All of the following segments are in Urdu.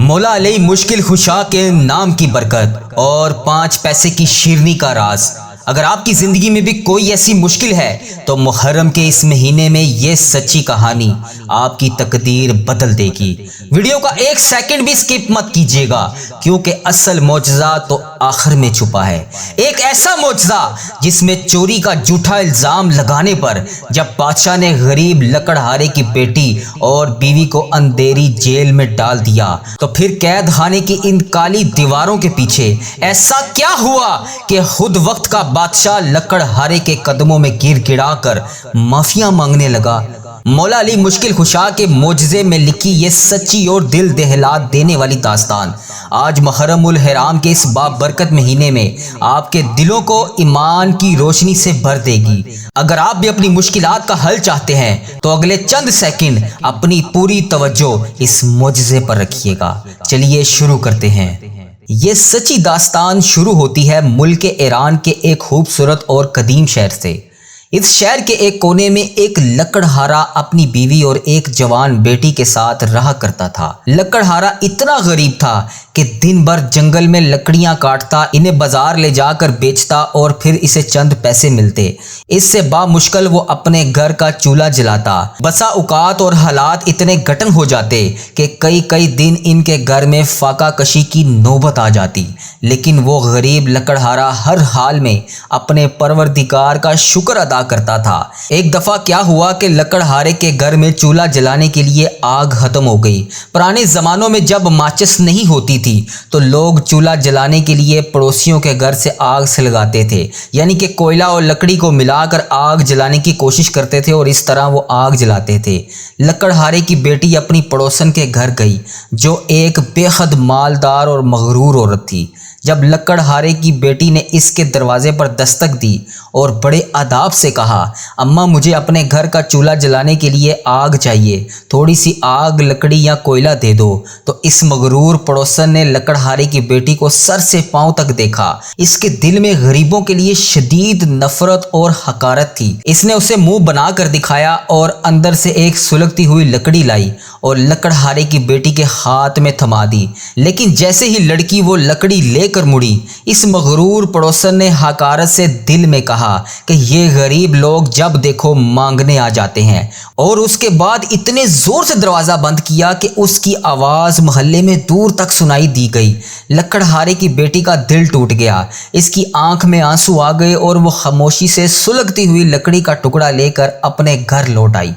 مولا علی مشکل خشا کے نام کی برکت اور 5 پیسے کی شیرنی کا راز۔ اگر آپ کی زندگی میں بھی کوئی ایسی مشکل ہے تو محرم کے اس مہینے میں یہ سچی کہانی آپ کی تقدیر بدل دے گی۔ ویڈیو کا 1 سیکنڈ بھی سکپ مت کیجیے گا، کیونکہ اصل معجزہ تو آخر میں چھپا ہے۔ ایک ایسا معجزہ جس میں چوری کا جھوٹا الزام لگانے پر جب بادشاہ نے غریب لکڑہارے کی بیٹی اور بیوی کو اندھیری جیل میں ڈال دیا تو پھر قید خانے کی ان کالی دیواروں کے پیچھے ایسا کیا ہوا کہ خود وقت کا بادشاہ لکڑہارے کے قدموں میں گر گڑا کر معافیاں مانگنے لگا۔ مولا علی مشکل خشا کے معجزے میں لکھی یہ سچی اور دل دہلا دینے والی داستان آج محرم الحرام کے اس بابرکت مہینے میں آپ کے دلوں کو ایمان کی روشنی سے بھر دے گی۔ اگر آپ بھی اپنی مشکلات کا حل چاہتے ہیں تو اگلے چند سیکنڈ اپنی پوری توجہ اس معجزے پر رکھیے گا۔ چلیے شروع کرتے ہیں۔ یہ سچی داستان شروع ہوتی ہے ملک ایران کے ایک خوبصورت اور قدیم شہر سے۔ اس شہر کے ایک کونے میں ایک لکڑہارا اپنی بیوی اور ایک جوان بیٹی کے ساتھ رہا کرتا تھا۔ لکڑہارا اتنا غریب تھا کہ دن بھر جنگل میں لکڑیاں کاٹتا، انہیں بازار لے جا کر بیچتا اور پھر اسے چند پیسے ملتے۔ اس سے بامشکل وہ اپنے گھر کا چولہا جلاتا۔ بسا اوقات اور حالات اتنے گھٹن ہو جاتے کہ کئی دن ان کے گھر میں فاقہ کشی کی نوبت آ جاتی، لیکن وہ غریب لکڑہارا ہر حال میں اپنے پروردگار کا شکر ادا کرتا تھا۔ ایک دفعہ کیا ہوا کہ لکڑہارے کے گھر میں چولہا جلانے کے لیے آگ ختم ہو گئی۔ پرانے زمانوں میں جب ماچس نہیں ہوتی تھی تو لوگ چولہا جلانے کے لیے پڑوسیوں کے گھر سے آگ سلگاتے تھے، یعنی کہ کوئلہ اور لکڑی کو ملا کر آگ جلانے کی کوشش کرتے تھے اور اس طرح وہ آگ جلاتے تھے۔ لکڑہارے کی بیٹی اپنی پڑوسن کے گھر گئی جو ایک بے حد مالدار اور مغرور عورت تھی۔ جب لکڑہارے کی بیٹی نے اس کے دروازے پر دستک دی اور بڑے آداب سے کہا، اماں مجھے اپنے گھر کا چولہا جلانے کے لیے آگ چاہیے، تھوڑی سی آگ، لکڑی یا کوئلہ دے دو، تو اس مغرور پڑوسن نے لکڑہارے کی بیٹی کو سر سے پاؤں تک دیکھا۔ اس کے دل میں غریبوں کے لیے شدید نفرت اور حقارت تھی۔ اس نے اسے منہ بنا کر دکھایا اور اندر سے ایک سلگتی ہوئی لکڑی لائی اور لکڑہارے کی بیٹی کے ہاتھ میں تھما دی، لیکن جیسے ہی لڑکی وہ لکڑی لے کر مڑی، اس مغرور پڑوسن نے حقارت سے دل میں کہا کہ یہ غریب لوگ جب دیکھو مانگنے آ جاتے ہیں، اور اس کے بعد اتنے زور سے دروازہ بند کیا کہ اس کی آواز محلے میں دور تک سنائی دی گئی۔ لکڑہارے کی بیٹی کا دل ٹوٹ گیا، اس کی آنکھ میں آنسو آ گئے اور وہ خاموشی سے سلگتی ہوئی لکڑی کا ٹکڑا لے کر اپنے گھر لوٹ آئی۔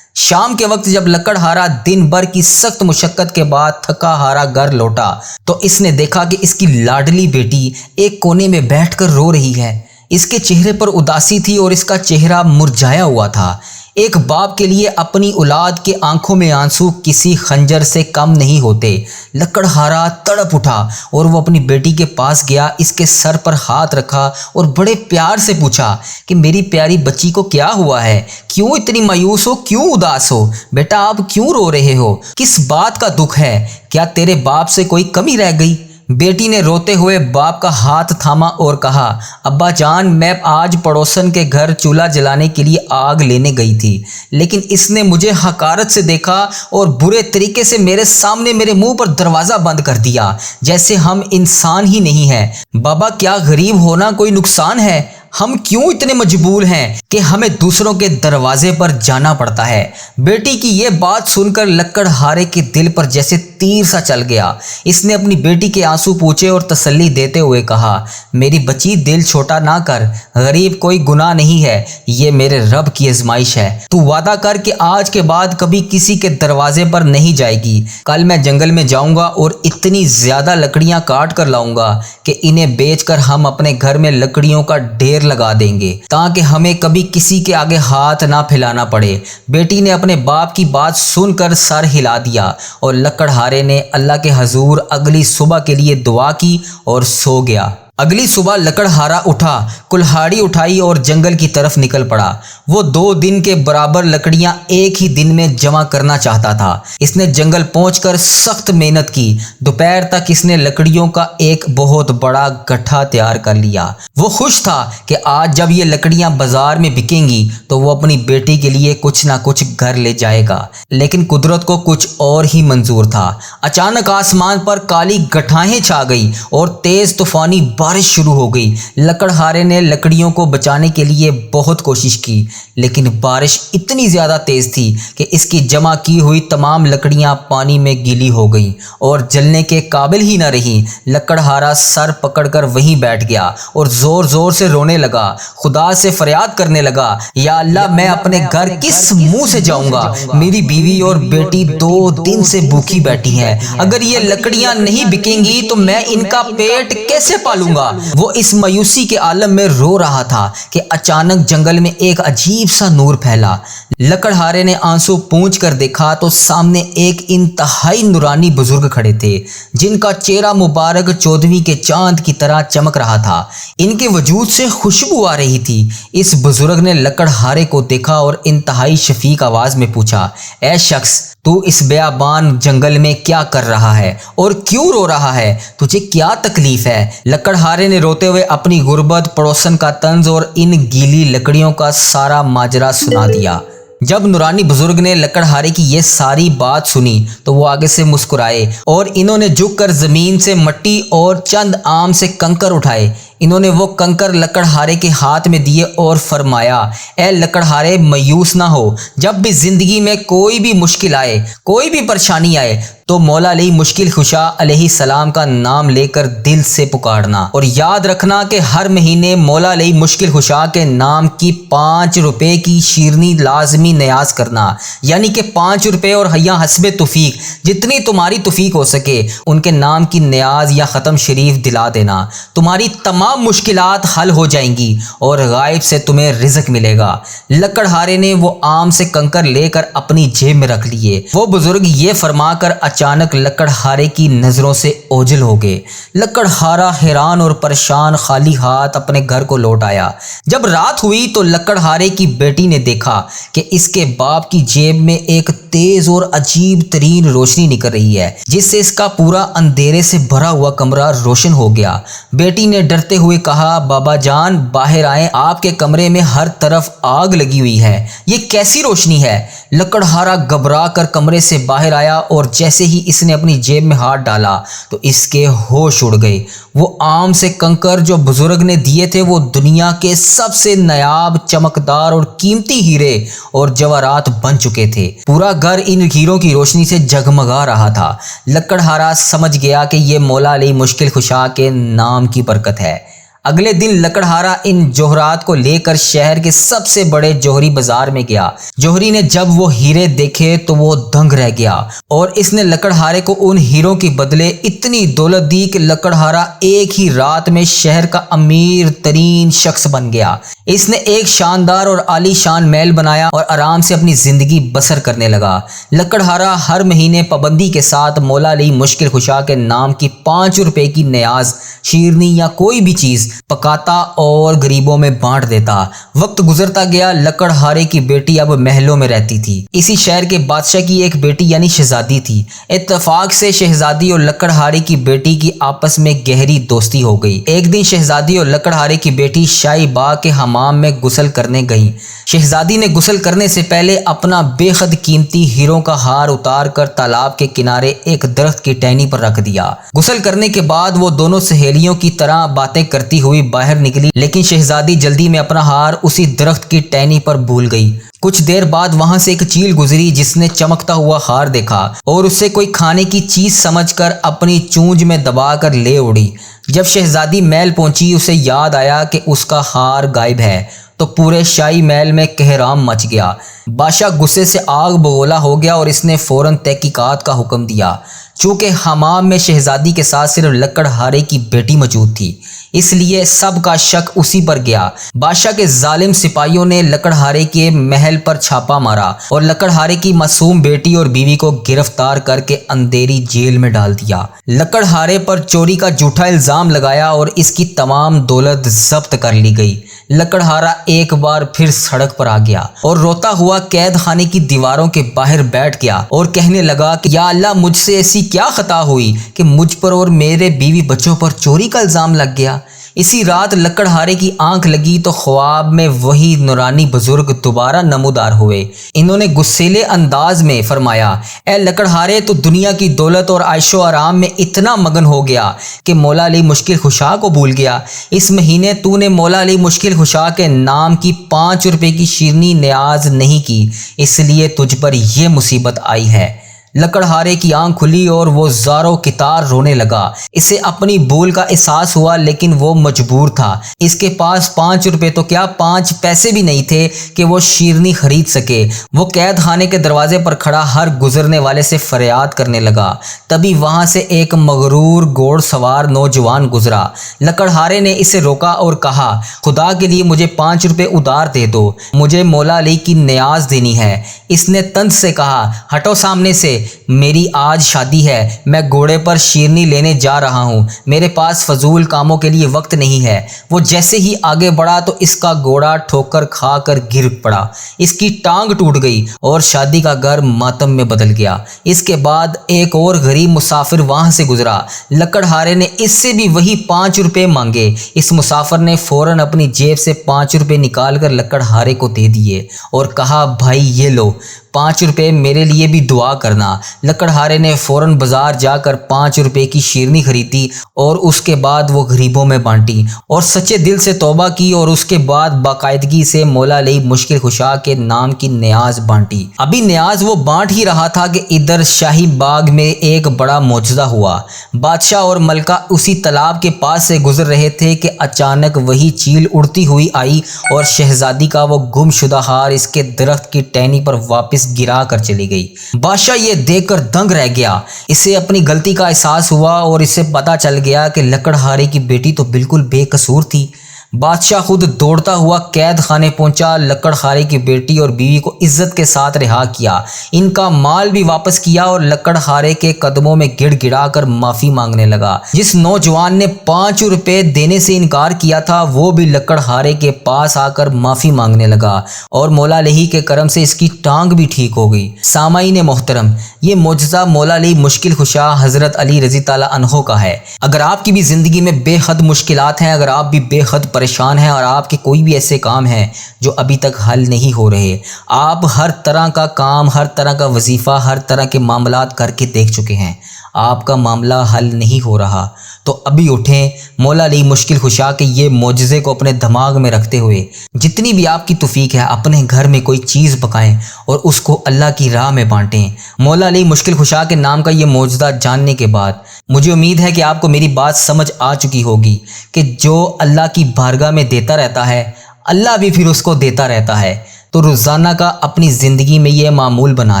شام کے وقت جب لکڑہارا دن بھر کی سخت مشقت کے بعد تھکا ہارا گھر لوٹا تو اس نے دیکھا کہ اس کی لاڈلی بیٹی ایک کونے میں بیٹھ کر رو رہی ہے۔ اس کے چہرے پر اداسی تھی اور اس کا چہرہ مرجھایا ہوا تھا۔ ایک باپ کے لیے اپنی اولاد کے آنکھوں میں آنسو کسی خنجر سے کم نہیں ہوتے۔ لکڑہارا تڑپ اٹھا اور وہ اپنی بیٹی کے پاس گیا، اس کے سر پر ہاتھ رکھا اور بڑے پیار سے پوچھا کہ میری پیاری بچی کو کیا ہوا ہے؟ کیوں اتنی مایوس ہو؟ کیوں اداس ہو؟ بیٹا آپ کیوں رو رہے ہو؟ کس بات کا دکھ ہے؟ کیا تیرے باپ سے کوئی کمی رہ گئی؟ بیٹی نے روتے ہوئے باپ کا ہاتھ تھاما اور کہا، ابا جان میں آج پڑوسن کے گھر چولہا جلانے کے لیے آگ لینے گئی تھی، لیکن اس نے مجھے حقارت سے دیکھا اور برے طریقے سے میرے سامنے میرے منہ پر دروازہ بند کر دیا، جیسے ہم انسان ہی نہیں ہیں۔ بابا کیا غریب ہونا کوئی نقصان ہے؟ ہم کیوں اتنے مجبور ہیں کہ ہمیں دوسروں کے دروازے پر جانا پڑتا ہے؟ بیٹی کی یہ بات سن کر لکڑہارے کے دل پر جیسے تیر سا چل گیا۔ اس نے اپنی بیٹی کے آنسو پوچھے اور تسلی دیتے ہوئے کہا، میری بچی دل چھوٹا نہ کر، غریب کوئی گناہ نہیں ہے، یہ میرے رب کی آزمائش ہے۔ تو وعدہ کر کہ آج کے بعد کبھی کسی کے دروازے پر نہیں جائے گی۔ کل میں جنگل میں جاؤں گا اور اتنی زیادہ لکڑیاں کاٹ کر لاؤں گا کہ انہیں بیچ کر ہم اپنے گھر میں لکڑیوں کا ڈھیر لگا دیں گے تاکہ ہمیں کبھی کسی کے آگے ہاتھ نہ پھیلانا پڑے۔ بیٹی نے اپنے باپ کی بات سن کر سر ہلا دیا اور لکڑہارے نے اللہ کے حضور اگلی صبح کے لیے دعا کی اور سو گیا۔ اگلی صبح لکڑہارا اٹھا، کلہاڑی اٹھائی اور جنگل کی طرف نکل پڑا۔ وہ 2 دن کے برابر لکڑیاں ایک ہی دن میں جمع کرنا چاہتا تھا۔ اس نے جنگل پہنچ کر سخت محنت کی۔ دوپہر تک اس نے لکڑیوں کا ایک بہت بڑا گٹھا تیار کر لیا۔ وہ خوش تھا کہ آج جب یہ لکڑیاں بازار میں بکیں گی تو وہ اپنی بیٹی کے لیے کچھ نہ کچھ گھر لے جائے گا۔ لیکن قدرت کو کچھ اور ہی منظور تھا۔ اچانک آسمان پر کالی گٹھائیں چھا گئی اور تیز طوفانی بارش شروع ہو گئی۔ لکڑہارے نے لکڑیوں کو بچانے کے لیے بہت کوشش کی، لیکن بارش اتنی زیادہ تیز تھی کہ اس کی جمع کی ہوئی تمام لکڑیاں پانی میں گیلی ہو گئیں اور جلنے کے قابل ہی نہ رہیں۔ لکڑہارا سر پکڑ کر وہیں بیٹھ گیا اور زور زور سے رونے لگا، خدا سے فریاد کرنے لگا، یا اللہ، میں اپنے گھر کس منہ سے جاؤں گا؟ میری بیوی اور بیٹی 2 دن سے بھوکی بیٹھی ہیں۔ اگر یہ لکڑیاں نہیں بکیں گی تو میں ان کا پیٹ کیسے پالوں گا؟ وہ اس مایوسی کے عالم میں رو رہا تھا کہ اچانک جنگل میں ایک عجیب سا نور پھیلا۔ لکڑہارے نے آنسو پونچھ کر دیکھا تو سامنے ایک انتہائی نورانی بزرگ کھڑے تھے، جن کا چہرہ مبارک 14ویں کے چاند کی طرح چمک رہا تھا۔ ان کے وجود سے خوشبو آ رہی تھی۔ اس بزرگ نے لکڑہارے کو دیکھا اور انتہائی شفیق آواز میں پوچھا، اے شخص، تو اس بیابان جنگل میں کیا کر رہا ہے اور کیوں رو رہا ہے؟ تجھے کیا تکلیف ہے؟ لکڑہارے نے روتے ہوئے اپنی غربت، پڑوسن کا طنز اور ان گیلی لکڑیوں کا سارا ماجرا سنا دیا۔ جب نورانی بزرگ نے لکڑہارے کی یہ ساری بات سنی تو وہ آگے سے مسکرائے اور انہوں نے جھک کر زمین سے مٹی اور چند عام سے کنکر اٹھائے۔ انہوں نے وہ کنکر لکڑہارے کے ہاتھ میں دیے اور فرمایا، اے لکڑہارے، مایوس نہ ہو۔ جب بھی زندگی میں کوئی بھی مشکل آئے، کوئی بھی پریشانی آئے تو مولا علی مشکل خشا علیہ السلام کا نام لے کر دل سے پکارنا، اور یاد رکھنا کہ ہر مہینے مولا علی مشکل خشا کے نام کی 5 روپے کی شیرنی لازمی نیاز کرنا، یعنی کہ 5 روپے اور یا حسب توفیق، جتنی تمہاری توفیق ہو سکے ان کے نام کی نیاز یا ختم شریف دلا دینا۔ تمہاری تمام مشکلات حل ہو جائیں گی اور غائب سے تمہیں رزق ملے گا۔ لکڑہارے نے وہ عام سے کنکر لے کر اپنی جیب میں رکھ لیے۔ وہ بزرگ یہ فرما کر اچانک لکڑہارے کی نظروں سے اوجھل ہو گئے۔ لکڑہارا حیران اور پریشان خالی ہاتھ اپنے گھر کو لوٹ آیا۔ جب رات ہوئی تو لکڑہارے کی بیٹی نے دیکھا کہ اس کے باپ کی جیب میں ایک تیز اور عجیب ترین روشنی نکل رہی ہے، جس سے اس کا پورا اندھیرے سے بھرا ہوا کمرہ روشن ہو گیا۔ بیٹی نے ڈرتے ہوئے کہا، بابا جان، باہر آئیں، آپ کے کمرے میں ہر طرف آگ لگی ہوئی ہے، یہ کیسی روشنی ہے؟ لکڑہارا گھبرا کر کمرے سے باہر آیا اور جیسے ہی اس نے اپنی جیب میں ہاتھ ڈالا تو اس کے ہوش اڑ گئے۔ وہ عام سے کنکر جو بزرگ نے دیے تھے وہ دنیا کے سب سے نایاب، چمکدار اور قیمتی ہیرے اور جواہرات بن چکے تھے۔ پورا گھر ان ہیروں کی روشنی سے جگمگا رہا تھا۔ لکڑہارا سمجھ گیا کہ یہ مولا علی مشکل خشا کے نام کی برکت ہے۔ اگلے دن لکڑہارا ان جوہرات کو لے کر شہر کے سب سے بڑے جوہری بازار میں گیا۔ جوہری نے جب وہ ہیرے دیکھے تو وہ دنگ رہ گیا اور اس نے لکڑہارے کو ان ہیروں کے بدلے اتنی دولت دی کہ لکڑہارا ایک ہی رات میں شہر کا امیر ترین شخص بن گیا۔ اس نے ایک شاندار اور عالی شان محل بنایا اور آرام سے اپنی زندگی بسر کرنے لگا۔ لکڑہارا ہر مہینے پابندی کے ساتھ مولا علی مشکل خشا کے نام کی 5 روپے کی نیاز، شیرنی یا کوئی بھی چیز پکاتا اور غریبوں میں بانٹ دیتا۔ وقت گزرتا گیا۔ لکڑہارے کی بیٹی اب محلوں میں رہتی تھی۔ اسی شہر کے بادشاہ کی ایک بیٹی یعنی شہزادی تھی۔ اتفاق سے شہزادی اور لکڑہارے کی بیٹی کی آپس میں گہری دوستی ہو گئی۔ ایک دن شہزادی اور لکڑہارے کی بیٹی شاہی باغ کے حمام میں غسل کرنے گئیں۔ شہزادی نے غسل کرنے سے پہلے اپنا بے حد قیمتی ہیروں کا ہار اتار کر تالاب کے کنارے ایک درخت کی ٹہنی پر رکھ دیا۔ غسل کرنے کے بعد وہ دونوں سہیلیوں کی طرح باتیں کرتی ہوئی باہر نکلی، لیکن شہزادی جلدی میں اپنا ہار اسی درخت کی ٹہنی پر بھول گئی۔ کچھ دیر بعد وہاں سے ایک چیل گزری جس نے چمکتا ہوا ہار دیکھا اور اسے کوئی کھانے کی چیز سمجھ کر اپنی چونج میں دبا کر لے اڑی۔ جب شہزادی محل پہنچی اسے یاد آیا کہ اس کا ہار غائب ہے تو پورے شاہی محل میں کہرام مچ گیا۔ بادشاہ غصے سے آگ بگولا ہو گیا اور اس نے فوراً تحقیقات کا حکم دیا۔ چونکہ حمام میں شہزادی کے ساتھ صرف لکڑہارے کی بیٹی موجود تھی، اس لیے سب کا شک اسی پر گیا۔ بادشاہ کے ظالم سپاہیوں نے لکڑہارے کے محل پر چھاپا مارا اور لکڑہارے کی معصوم بیٹی اور بیوی کو گرفتار کر کے اندھیری جیل میں ڈال دیا۔ لکڑہارے پر چوری کا جھوٹا الزام لگایا اور اس کی تمام دولت ضبط کر لی گئی۔ لکڑہارا ایک بار پھر سڑک پر آ گیا اور روتا ہوا قید خانے کی دیواروں کے باہر بیٹھ گیا اور کہنے لگا کہ یا اللہ، مجھ سے ایسی کیا خطا ہوئی کہ مجھ پر اور میرے بیوی بچوں پر چوری کا الزام لگ گیا۔ اسی رات لکڑہارے کی آنکھ لگی تو خواب میں وہی نورانی بزرگ دوبارہ نمودار ہوئے۔ انہوں نے غصیلے انداز میں فرمایا، اے لکڑہارے، تو دنیا کی دولت اور عیش و آرام میں اتنا مگن ہو گیا کہ مولا علی مشکل خشا کو بھول گیا۔ اس مہینے تو نے مولا علی مشکل خشا کے نام کی 5 روپے کی شیرنی نیاز نہیں کی، اس لیے تجھ پر یہ مصیبت آئی ہے۔ لکڑہارے کی آنکھ کھلی اور وہ زاروں کتار رونے لگا۔ اسے اپنی بھول کا احساس ہوا، لیکن وہ مجبور تھا۔ اس کے پاس 5 روپے تو کیا 5 پیسے بھی نہیں تھے کہ وہ شیرنی خرید سکے۔ وہ قید خانے کے دروازے پر کھڑا ہر گزرنے والے سے فریاد کرنے لگا۔ تبھی وہاں سے ایک مغرور گھوڑ سوار نوجوان گزرا۔ لکڑہارے نے اسے روکا اور کہا، خدا کے لیے مجھے 5 روپے ادھار دے دو، مجھے مولا علی کی نیاز دینی ہے۔ اس نے طنز سے کہا، ہٹو سامنے سے، میری آج شادی ہے، میں گھوڑے پر شیرنی لینے جا رہا ہوں، میرے پاس فضول کاموں کے لیے وقت نہیں ہے۔ وہ جیسے ہی آگے بڑھا تو اس کا گھوڑا ٹھوکر کھا کر گر پڑا، اس کی ٹانگ ٹوٹ گئی اور شادی کا گھر ماتم میں بدل گیا۔ اس کے بعد ایک اور غریب مسافر وہاں سے گزرا۔ لکڑہارے نے اس سے بھی وہی 5 روپے مانگے۔ اس مسافر نے فوراً اپنی جیب سے 5 روپے نکال کر لکڑہارے کو دے دیے اور کہا، بھائی یہ لو، 5 روپے میرے لیے بھی دعا کرنا۔ لکڑہارے نے فوراً بازار جا کر 5 روپے کی شیرنی خریدی اور اس کے بعد وہ غریبوں میں بانٹی اور سچے دل سے توبہ کی اور اس کے بعد باقاعدگی سے مولا علی مشکل خشا کے نام کی نیاز بانٹی۔ ابھی نیاز وہ بانٹ ہی رہا تھا کہ ادھر شاہی باغ میں ایک بڑا معجزہ ہوا۔ بادشاہ اور ملکہ اسی تالاب کے پاس سے گزر رہے تھے کہ اچانک وہی چیل اڑتی ہوئی آئی اور شہزادی کا وہ گم شدہ ہار اس کے درخت کی ٹہنی پر واپس گرا کر چلی گئی۔ بادشاہ یہ دیکھ کر دنگ رہ گیا۔ اسے اپنی غلطی کا احساس ہوا اور اسے پتہ چل گیا کہ لکڑہارے کی بیٹی تو بالکل بے قصور تھی۔ بادشاہ خود دوڑتا ہوا قید خانے پہنچا، لکڑہارے کی بیٹی اور بیوی کو عزت کے ساتھ رہا کیا، ان کا مال بھی واپس کیا اور لکڑہارے کے قدموں میں گڑ گڑا کر معافی مانگنے لگا۔ جس نوجوان نے 5 روپے دینے سے انکار کیا تھا وہ بھی لکڑہارے کے پاس آ کر معافی مانگنے لگا اور مولا علی کے کرم سے اس کی ٹانگ بھی ٹھیک ہو گئی۔ سامعین محترم، یہ معجزہ مولا علی مشکل خشا حضرت علی رضی تعالیٰ عنہ کا ہے۔ اگر آپ کی بھی زندگی میں بے حد مشکلات ہیں، اگر آپ بھی بے حد پریشان ہیں اور آپ کے کوئی بھی ایسے کام ہیں جو ابھی تک حل نہیں ہو رہے، آپ ہر طرح کا کام، ہر طرح کا وظیفہ، ہر طرح کے معاملات کر کے دیکھ چکے ہیں، آپ کا معاملہ حل نہیں ہو رہا، تو ابھی اٹھیں، مولا علی مشکل خشا کے یہ معجزے کو اپنے دماغ میں رکھتے ہوئے جتنی بھی آپ کی توفیق ہے اپنے گھر میں کوئی چیز پکائیں اور اس کو اللہ کی راہ میں بانٹیں۔ مولا علی مشکل خشا کے نام کا یہ معجزہ جاننے کے بعد مجھے امید ہے کہ آپ کو میری بات سمجھ آ چکی ہوگی کہ جو اللہ کی بارگاہ میں دیتا رہتا ہے، اللہ بھی پھر اس کو دیتا رہتا ہے۔ تو روزانہ کا اپنی زندگی میں یہ معمول بنا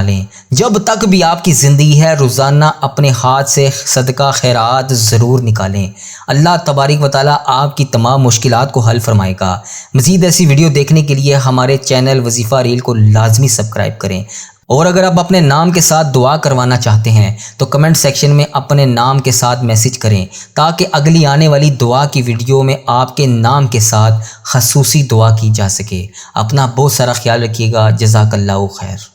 لیں، جب تک بھی آپ کی زندگی ہے روزانہ اپنے ہاتھ سے صدقہ خیرات ضرور نکالیں۔ اللہ تبارک و تعالیٰ آپ کی تمام مشکلات کو حل فرمائے گا۔ مزید ایسی ویڈیو دیکھنے کے لیے ہمارے چینل وظیفہ ریل کو لازمی سبسکرائب کریں، اور اگر آپ اپنے نام کے ساتھ دعا کروانا چاہتے ہیں تو کمنٹ سیکشن میں اپنے نام کے ساتھ میسج کریں تاکہ اگلی آنے والی دعا کی ویڈیو میں آپ کے نام کے ساتھ خصوصی دعا کی جا سکے۔ اپنا بہت سارا خیال رکھیے گا۔ جزاک اللہ خیر۔